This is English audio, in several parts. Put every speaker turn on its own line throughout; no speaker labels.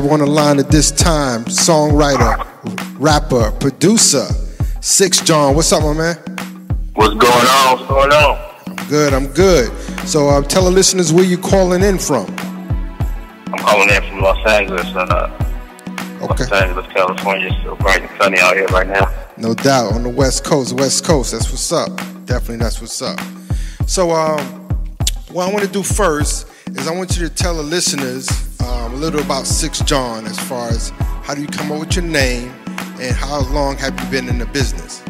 have on the line at this time songwriter, rapper, producer, Sixx John. What's up, my man?
What's going on? What's going on?
I'm good. So tell the listeners where you calling in from.
I'm calling in from Los Angeles.
Okay.
Los Angeles, California. It's still bright and sunny out here right now.
No doubt. On the West Coast. That's what's up. Definitely, that's what's up. So what I want to do first is I want you to tell the listeners a little about Sixx John, as far as how do you come up with your name and how long have you been in the business?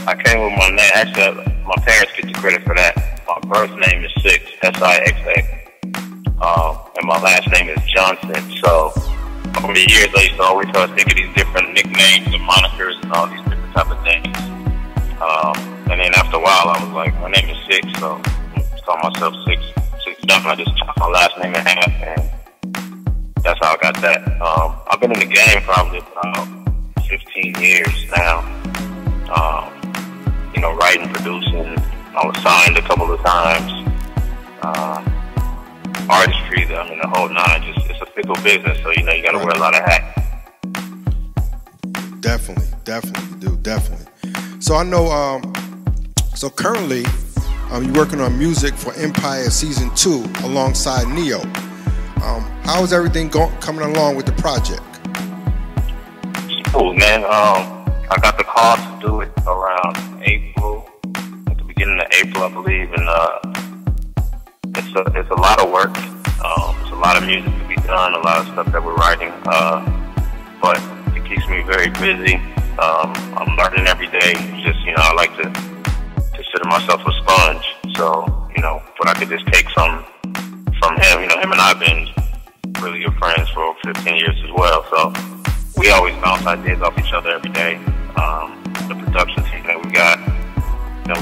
I came with my name. Actually, my parents get the credit for that. My birth name is Sixx, S-I-X-A. And my last name is Johnson. So over the years, I used to always try to think of these different nicknames and monikers and all these different type of things. And then after a while, I was like, my name is Sixx, so I call myself Sixx John. I just chopped my last name in half, and that's how I got that. I've been in the game probably about 15 years now. You know, writing, producing. I was signed a couple of times. Artistry, I mean, the whole nine. It's a fickle business, so you know you got to wear a lot of hats.
Definitely, you do, definitely. So I know. So currently, you're working on music for Empire Season 2 alongside Neo. How is everything coming along with the project?
Cool, man. I got the call to do it around April, at the beginning of April, I believe, and it's a lot of work. It's a lot of music to be done, a lot of stuff that we're writing, but it keeps me very busy. I'm learning every day. Just, you know, I like to consider myself a sponge, so, you know, but I could just take some from him. You know, him and I have been really good friends for over 15 years as well, so we always bounce ideas off each other every day. The production team that we got, you know,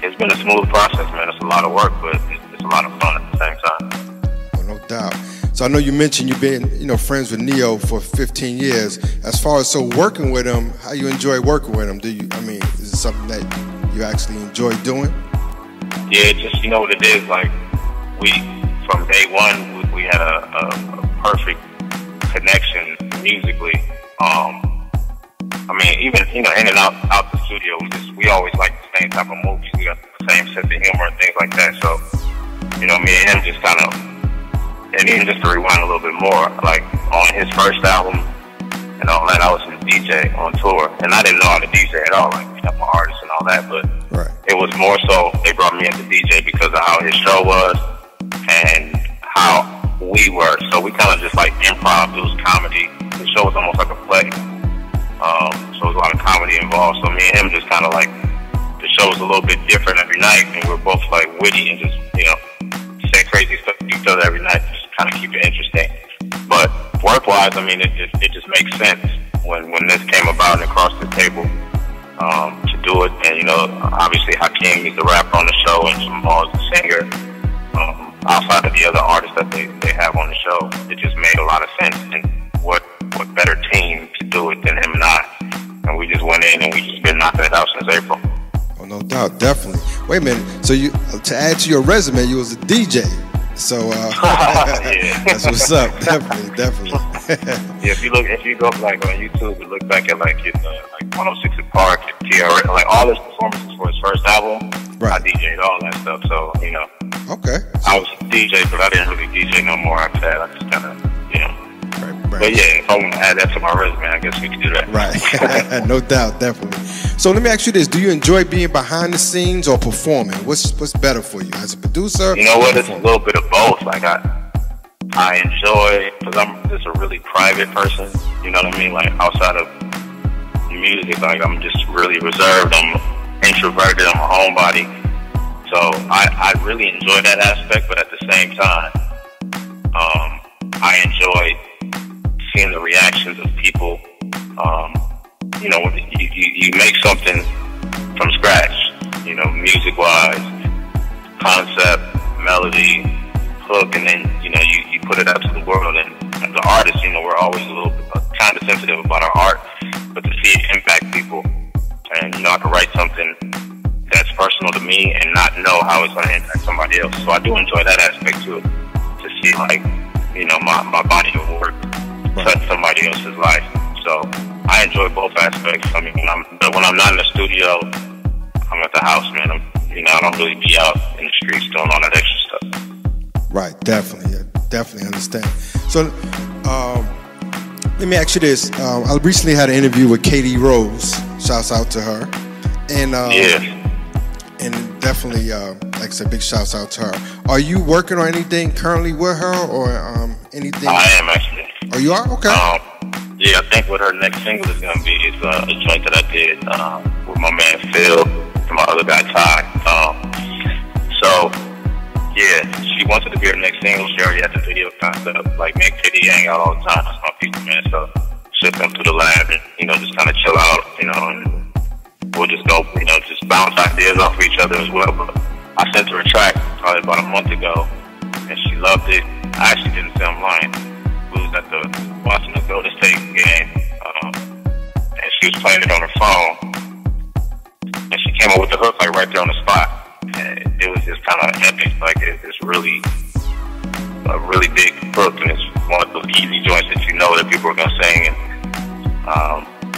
it's been a smooth process, man. It's a lot of work, but it's a lot of fun at the same time.
Oh, no doubt. So I know you mentioned you've been, you know, friends with Neo for 15 years. As far as working with him, how you enjoy working with him? Is it something that you actually enjoy doing?
Yeah, just, you know what it is, like, from day one, we had a perfect connection musically. I mean, even, you know, in and out the studio, we always like the same type of movies. We got the same sense of humor and things like that. So, you know, me and him just kind of, and even just to rewind a little bit more, like on his first album and all that, I was his DJ on tour, and I didn't know how to DJ at all. Like, I'm an artist and all that, but It was more so they brought me in to DJ because of how his show was and how we were. So we kind of just like improv. It was comedy. The show was almost like a play. So there was a lot of comedy involved. So me and him just kind of like, the show was a little bit different every night, and we're both like witty and just, you know, say crazy stuff to each other every night, just kind of keep it interesting. But work-wise, I mean, it just makes sense when this came about and across the table to do it. And, you know, obviously Hakeem is the rapper on the show, and Jamal is the singer. Outside of the other artists that they have on the show, it just made a lot of sense. And what better team to do it than him and I? And we just went in and we just been knocking it out since April.
Oh, no doubt, definitely. Wait a minute. So you, to add to your resume, you was a DJ. So
yeah.
That's what's up. Definitely.
Yeah, if you go like on YouTube and look back at like 106 & Park, TRL, like all his performances for his first album, I DJ'd all that stuff. So, you know.
Okay.
I was a DJ, but I didn't really DJ no more after that. I just kind of, you know.
Right.
But yeah, if I want to add that to my resume, I guess we could do that.
Right. No doubt, definitely. So let me ask you this: do you enjoy being behind the scenes or performing? What's better for you as a producer?
You know what? It's a little bit of both. Like I enjoy, because I'm just a really private person. You know what I mean? Like outside of music, like I'm just really reserved. I'm introverted. I'm a homebody. So I really enjoy that aspect, but at the same time, I enjoy seeing the reactions of people. You know, you make something from scratch, you know, music-wise, concept, melody, hook, and then, you know, you put it out to the world. And as an artist, you know, we're always a little kind of sensitive about our art, but to see it impact people, and, you know, I can write something that's personal to me and not know how it's going to impact somebody else. So I do enjoy that aspect to it. to see like, you know, my body of work touch somebody else's life. So I enjoy both aspects. I mean, when I'm not in the studio, I'm at the house, man. I don't really be out in the streets doing all that extra stuff.
Right, definitely. I definitely understand. So, let me ask you this. I recently had an interview with Katie Rose. Shouts out to her. And, and definitely, like I said, big shouts out to her. Are you working on anything currently with her or anything?
I am, actually.
Oh, you are? Okay.
Yeah, I think what her next single is going to be is a joint that I did with my man Phil and my other guy Ty. So, yeah, she wanted to be her next single. She already had the video concept. Like, me and Katie hang out all the time. That's my people, man. So, she'll come to the lab and, you know, just kind of chill out, you know, and we'll just go, you know, just bounce ideas off of each other as well. But I sent her a track probably about a month ago, and she loved it. I actually didn't say I'm lying. We was at the Washington Golden State game, and she was playing it on her phone, and she came up with the hook like right there on the spot. And it was just kind of epic. Like it's really a really big hook, and it's one of those easy joints that you know that people are gonna sing. And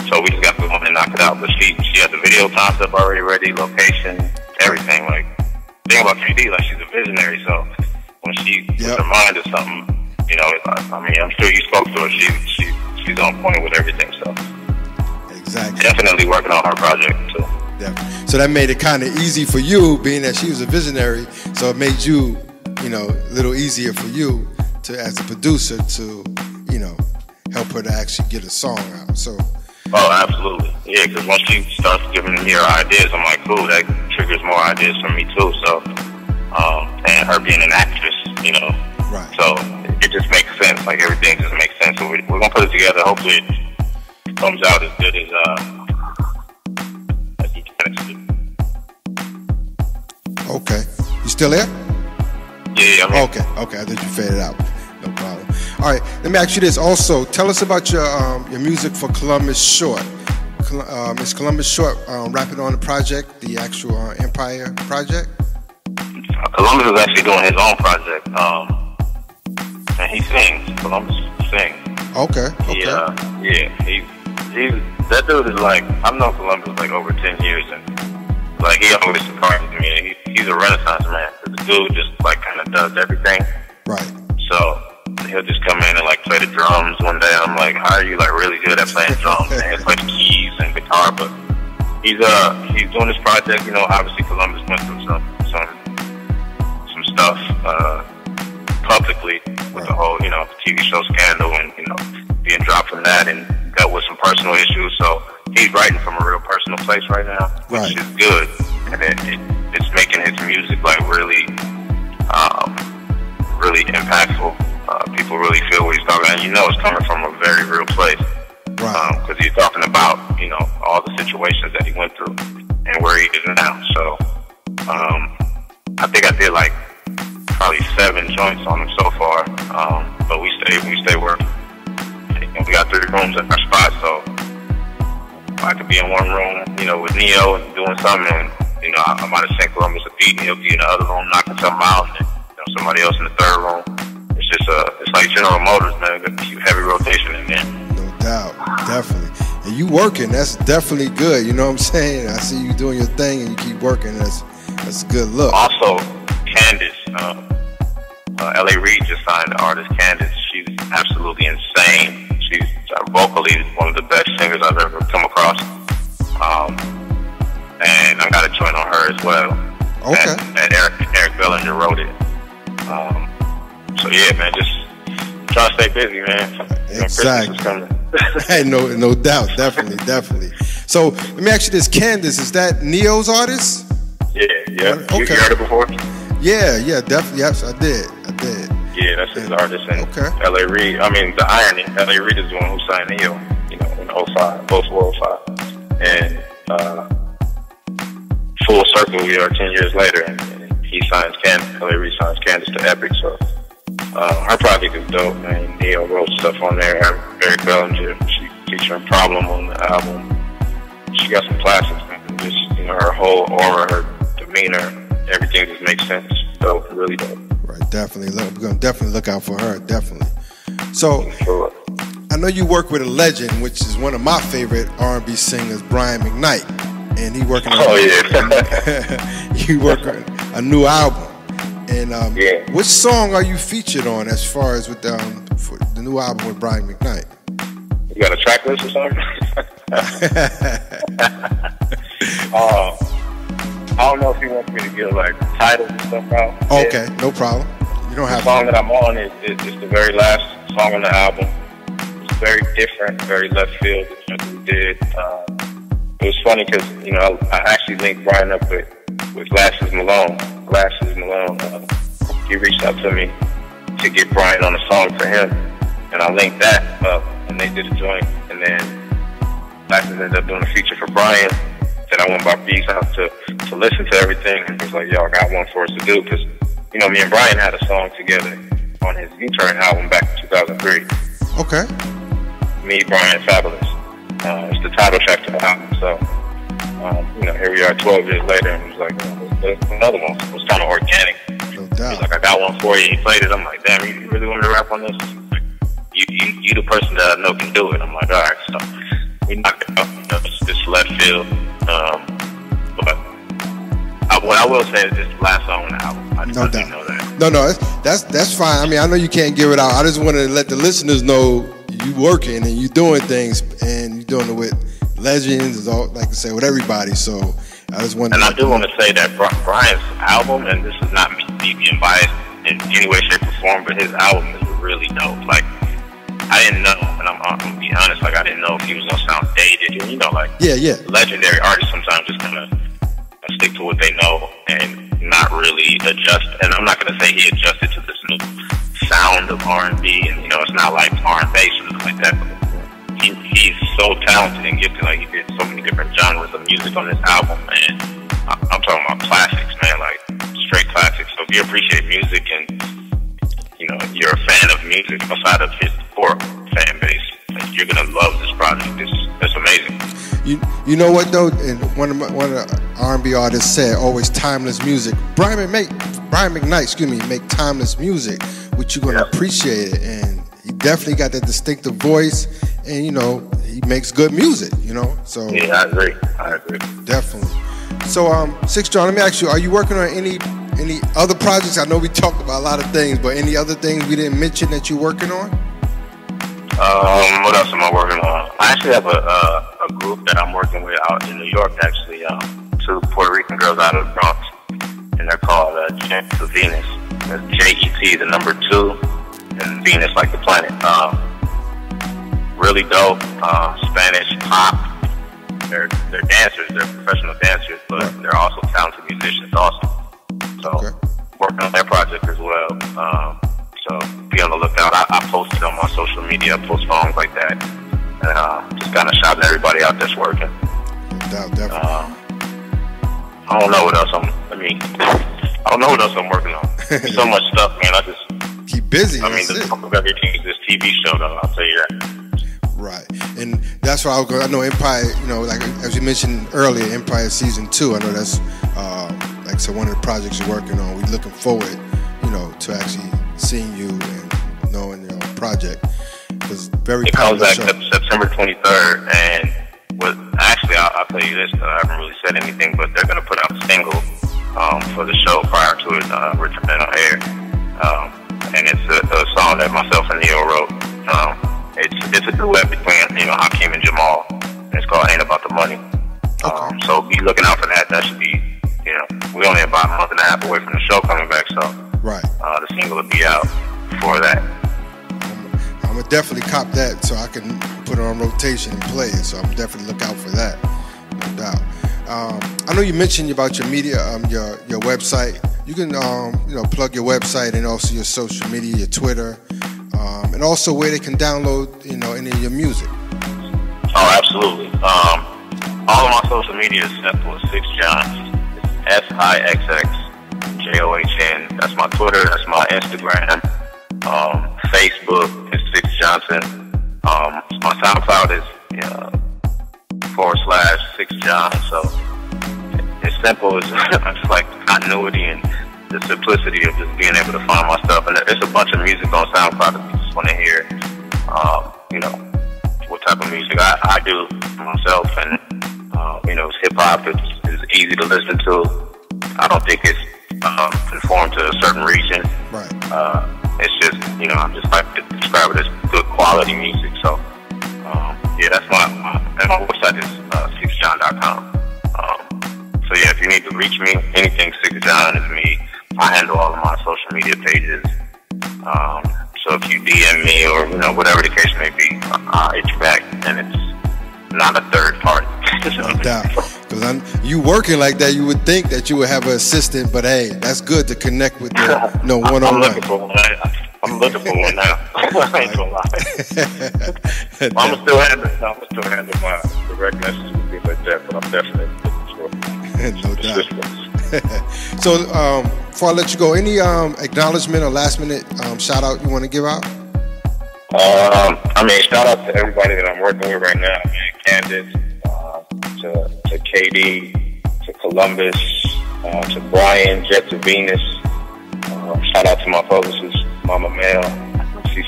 so we just got to go and knock it out. But she had the video concept already ready, location, everything. Like the thing about KD, like she's a visionary. So when she puts her mind to something, you know, I mean, I'm sure you spoke to her. She's on point with everything. So
exactly,
definitely working on her project too.
Definitely. So that made it kind of easy for you, being that she was a visionary. So it made you, you know, a little easier for you to, as a producer, to, you know, help her to actually get a song out. So.
Oh, absolutely. Yeah, because once she starts giving me her ideas, I'm like, cool, that triggers more ideas for me too. So, and her being an actress, you know.
Right.
So it just makes sense. Like everything just makes sense. So we're gonna put it together. Hopefully it comes out as good as you can.
Okay. You still there?
Yeah. I'm
okay. I thought you faded out. No problem. All right. Let me ask you this. Also, tell us about your music for Columbus Short. Is Columbus Short rapping on the project, the actual Empire project?
Columbus is actually doing his own project. And he sings. Columbus sings.
Okay.
He's that dude is like, I've known Columbus like over 10 years, and like he always surprises me. He's a renaissance man. The dude just like kind of does everything.
Right.
So he'll just come in and like play the drums one day. I'm like, how are you like really good at playing drums? And he'll play the keys and guitar, but he's doing this project. You know, obviously Columbus went through some stuff publicly with the whole, you know, TV show scandal and, you know, being dropped from that, and dealt with some personal issues. So he's writing from a real personal place right now, which is good, and it's making his music like really really impactful. People really feel what he's talking about, and you know it's coming from a very real place, because he's talking about, you know, all the situations that he went through and where he is now. So I think I did like probably 7 joints on him so far, but we stay working. And we got 3 rooms at our spot, so I could be in one room, you know, with Neo and doing something, and, you know, I might have sent Columbus a beat, and he'll be in the other room knocking something out, and, you know, somebody else in the 3rd room. It's just it's like General Motors, man. Got to keep heavy rotation in there.
No doubt, definitely. And you working, that's definitely good. You know what I'm saying? I see you doing your thing, and you keep working. That's a good look.
Also, Candace, L.A. Reid just signed the artist Candace. She's absolutely insane. She's vocally one of the best singers I've ever come across. And I got a joint on her as well.
Okay.
And Eric Bellinger wrote it. So yeah, man, just trying to stay busy, man.
Exactly. Hey, no doubt, definitely. So let me ask you this: Candace, is that Neo's artist?
Yeah.
Okay.
You heard it before?
Yeah, definitely. Yes, I did.
Yeah, that's his artist. And
okay.
L.A. Reid, I mean, the irony, L.A. Reid is the one who signed Neo, you know, in 05, post-05. And full circle, we are 10 years later, and he signs Candace, L.A. Reid signs Candace to Epic, so her project is dope, man. Neo wrote stuff on there, Eric Bellinger, she featuring Problem on the album. She got some classics, man. Just, you know, her whole aura, her demeanor, everything just makes sense. Dope, really dope.
Right, Definitely. We're gonna definitely look out for her. Definitely. So,
Sure.
I know you work with a legend, which is one of my favorite R&B singers, Brian McKnight, and he working on you working a new album. And
Yeah.
which song are you featured on as far as with for the new album with Brian McKnight?
You got a track list or something? I don't know if he wants me to give like titles and stuff out.
Okay, no problem. You don't have
the song that I'm on is the very last song on the album. It's very different, very left field than what we did. It was funny because I actually linked Brian up with Glasses Malone. He reached out to me to get Brian on a song for him, and I linked that up, and they did a joint, and then Glasses ended up doing a feature for Brian. Then I went by B's house to listen to everything, and he was like, "Yo, I got one for us to do," because me and Brian had a song together on his U-Turn album back in 2003.
Okay.
Me, Brian, Fabulous. It's the title track to the album. So, here we are 12 years later, and he was like, there's another one. It was kind of organic.
No doubt.
He's like, I got one for you. He played it. I'm like, damn, you really want me to rap on this? Like, you the person that I know can do it. I'm like, all right. So we knocked it out. It's left field. But what I will say is this last song on the album. I
No doubt.
know that.
No, that's fine. I mean, I know you can't give it out. I just wanted to let the listeners know you working and you doing things, and you doing it with legends, like I say, with everybody. So I just wanted.
And I do want to say that Brian's album, and this is not me being biased in any way, shape, or form, but his album is really dope. Like, I didn't know, and I'm gonna be honest, like I didn't know if he was gonna sound dated.
Yeah.
Legendary artists sometimes just kind of stick to what they know and not really adjust. And I'm not gonna say he adjusted to this new sound of R&B, and it's not like R&B or something like that. But he's so talented and gifted. Like, he did so many different genres of music on this album, and I'm talking about classics, man, like straight classics. So if you appreciate music and you're a fan of music outside of his core fan base, like, you're gonna love this project. It's amazing.
You know what though? And one of the R&B artists said, always timeless music. Brian McKnight, make timeless music, which you're gonna appreciate it. And he definitely got that distinctive voice, and he makes good music. So
yeah, I agree.
Definitely. So Sixx John, let me ask you: are you working on any other projects? I know we talked about a lot of things, but any other things we didn't mention that you're working on?
What else am I working on? I actually have a group that I'm working with out in New York, actually, two Puerto Rican girls out of the Bronx, and they're called Jet to Venus. That's JET, the number 2, and Venus like the planet. Really dope, Spanish pop. They're dancers, they're professional dancers, but they're also talented musicians also. So, working on that project as well. So be on the lookout. I posted on my social media, I post songs like that, and just kind of shouting everybody out that's working.
No doubt, definitely.
I don't know what else I'm working on. There's so much stuff, man. I just
keep busy.
The talk of everything is this TV show, though. I'll tell you that.
Right, and that's why I know Empire. Like as you mentioned earlier, Empire season 2. I know that's one of the projects you're working on. We're looking forward, to actually seeing you and knowing your project. It
comes back September 23rd, and actually I'll tell you this, I haven't really said anything, but they're going to put out a single for the show prior to it returning on air, and it's a song that myself and Neo wrote. It's a duet between Hakeem and Jamal, and it's called Ain't About the Money. So be looking out for that. That should be, we're only about a month and a half away from the show coming back, so the single will be out before that.
I'm gonna definitely cop that so I can put it on rotation and play it. So I'm definitely look out for that, no doubt. I know you mentioned about your media, your website. You can plug your website and also your social media, your Twitter, and also where they can download any of your music.
Oh, absolutely. All of my social media is simple. It's Sixx John. It's SIXXJOHN. That's my Twitter. That's my Instagram. Facebook is Sixx Johnson. My SoundCloud is /Sixx John. So it's simple. It's like continuity and the simplicity of just being able to find my stuff. And there's a bunch of music on SoundCloud if you just want to hear, you know, what type of music I do myself. And, you know, hip hop is easy to listen to. I don't think it's conformed to a certain region.
Right.
It's just, you know, I just like to describe it as good quality music. So, yeah, that's and my website is sixxjohn.com. So yeah, if you need to reach me, anything Sixxjohn is me. I handle all of my social media pages. So if you DM me or, you know, whatever the case may be, I'll hit you back, and it's not a third party.
No doubt. Because you working like that, you would think that you would have an assistant, but hey, that's good to connect with the one-on-one.
I'm looking for one. I'm looking for one now. I ain't gonna lie. I'm still handling my direct messages and things like that, but I'm definitely looking for
no doubt. So, before I let you go, any acknowledgement or last minute shout out you want to give out?
I mean, shout out to everybody that I'm working with right now. Man, Candace, to Katie, to Columbus, to Brian, Jet to Venus. Shout out to my publicist, Mama Mel. She's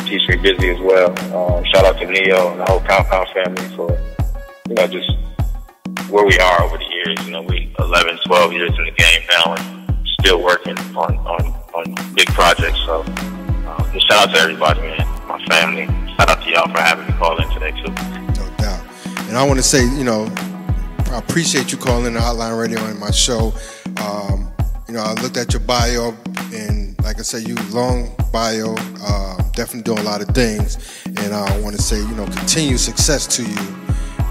keeps me busy as well. Shout out to Neo and the whole Compound family for, you know, just where we are over the years. You know, we 11, 12 years in the game now and still working on big projects. So just shout out to everybody, man, my family. Shout out to y'all for having me call in today too.
No doubt. And I want to say, you know, I appreciate you calling the Hotline Radio on my show. You know, I looked at your bio, and like I said, you long bio, definitely doing a lot of things. And I want to say, you know, continued success to you.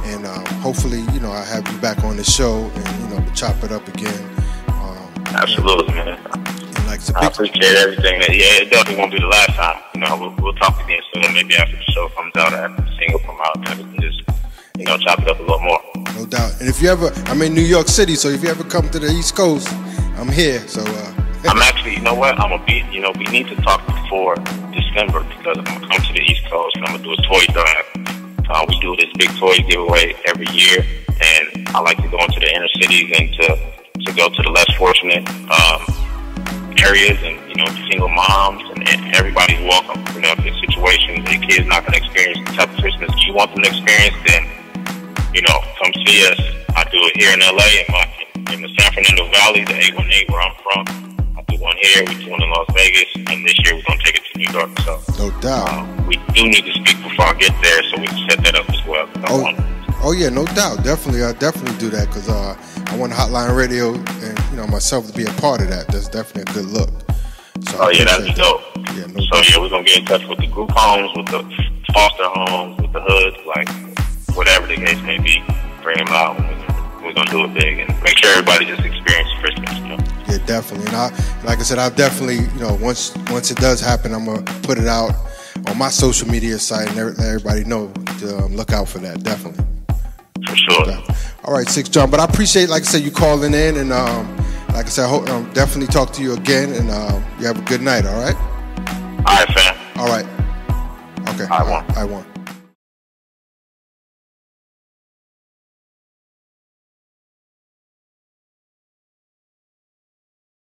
And hopefully, you know, I have you back on the show, and you know, to chop it up again.
Absolutely, man.
And like
I appreciate everything. Yeah, it definitely won't be the last time. You know, we'll talk again soon. Maybe after the show comes out, or after the single comes out, and we can just, you know, chop it up a little more.
No doubt. And if you ever, I'm in New York City, so if you ever come to the East Coast, I'm here. So
I'm actually, you know what? I'm gonna be, you know, we need to talk before December, because I'm gonna come to the East Coast and I'm gonna do a toy drive. We do this big toy giveaway every year, and I like to go into the inner cities and to go to the less fortunate areas, and, you know, single moms, and everybody's welcome. You know, if there's situations that your kid's not gonna experience the type of Christmas you want them to experience, then, you know, come see us. I do it here in LA, in the San Fernando Valley, the 818 where I'm from. I do one here, we do one in Las Vegas, and this year we're going to take it to New York. So,
no doubt.
We do need to speak before I get there, so we can set that up as well.
Oh yeah, no doubt. Definitely, I'll definitely do that, because I want Hotline Radio and, you know, myself to be a part of that. That's definitely a good look. So
oh yeah, that'd be dope.
Yeah, no
so
doubt.
Yeah, we're going to get in touch with the group homes, with the foster homes, with the hoods, like whatever the case may be. Bring them out. We're going to do it big and make sure everybody just experiences Christmas, you know?
Yeah, definitely. And like I said, I'll definitely, you know, once it does happen, I'm going to put it out on my social media site and let everybody know to look out for that, definitely.
For sure.
All right, Sixxjohn. But I appreciate, like I said, you calling in, and like I said, I hope definitely talk to you again, and you have a good night, all right?
All right, fam.
All right. Okay.
I won.
I won.